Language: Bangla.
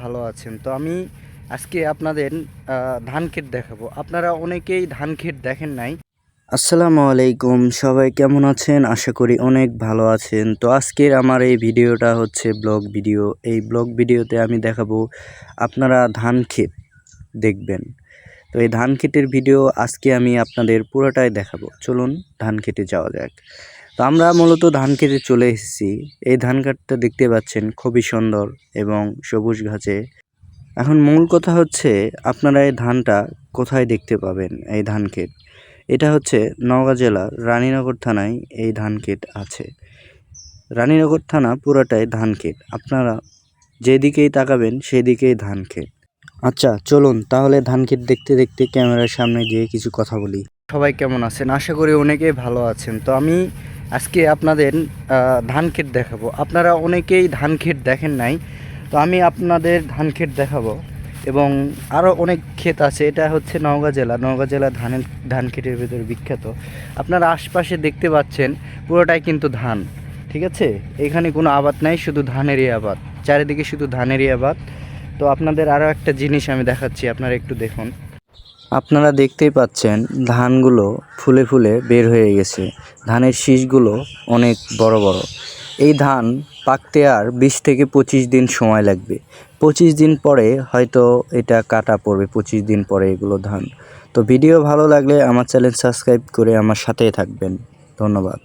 ভালো আছেন। তো আমি আজকে আপনাদের ধান ক্ষেত দেখাবো। আপনারা অনেকেই ধান ক্ষেত দেখেন নাই। আসসালামু আলাইকুম, সবাই কেমন আছেন? আশা করি অনেক ভালো আছেন। তো আজকের আমার এই ভিডিওটা হচ্ছে ব্লগ ভিডিও। এই ব্লগ ভিডিওতে আমি দেখাবো আপনারা ধান ক্ষেত দেখবেন। তো এই ধান ক্ষেতের ভিডিও আজকে আমি আপনাদের পুরোটাই দেখাবো। চলুন ধান ক্ষেতে যাওয়া যাক। তো আমরা মূলত ধান ক্ষেতে চলে এসেছি। এই ধান ক্ষেতটা দেখতে পাচ্ছেন খুবই সুন্দর এবং সবুজ ঘাসে। এখন মূল কথা হচ্ছে আপনারা এই ধানটা কোথায় দেখতে পাবেন? এই ধান ক্ষেত এটা হচ্ছে নওগাঁ জেলার রানীনগর থানায় এই ধান ক্ষেত আছে। রানীনগর থানা পুরোটাই ধান ক্ষেত। আপনারা যেদিকেই তাকাবেন সেদিকেই ধান ক্ষেত। আচ্ছা চলুন তাহলে ধান ক্ষেত দেখতে দেখতে ক্যামেরার সামনে গিয়ে কিছু কথা বলি। সবাই কেমন আছেন? আশা করি অনেকেই ভালো আছেন। তো আমি আজকে আপনাদের ধান ক্ষেত দেখাবো। আপনারা অনেকেই ধান ক্ষেত দেখেন নাই। তো আমি আপনাদের ধান ক্ষেত দেখাবো এবং আরও অনেক ক্ষেত আছে। এটা হচ্ছে নওগাঁ জেলা ধান ক্ষেতের ভেতরে বিখ্যাত। আপনারা আশপাশে দেখতে পাচ্ছেন পুরোটাই কিন্তু ধান। ঠিক আছে, এখানে কোনো আবাদ নাই, শুধু ধানেরই আবাদ। চারিদিকে শুধু ধানেরই আবাদ। তো আপনাদের আরও একটা জিনিস আমি দেখাচ্ছি, আপনারা একটু দেখুন। আপনারা দেখতেই পাচ্ছেন ধানগুলো ফুলে ফুলে বের হয়ে গেছে। ধানের শীষগুলো অনেক বড় বড়। এই ধান পাকতে আর 20 থেকে 25 দিন সময় লাগবে। 25 দিন পরে হয়তো এটা কাটা পড়বে। 25 দিন পরে এগুলো ধান। তো ভিডিও ভালো লাগলে আমার চ্যানেল সাবস্ক্রাইব করে আমার সাথেই থাকবেন। ধন্যবাদ।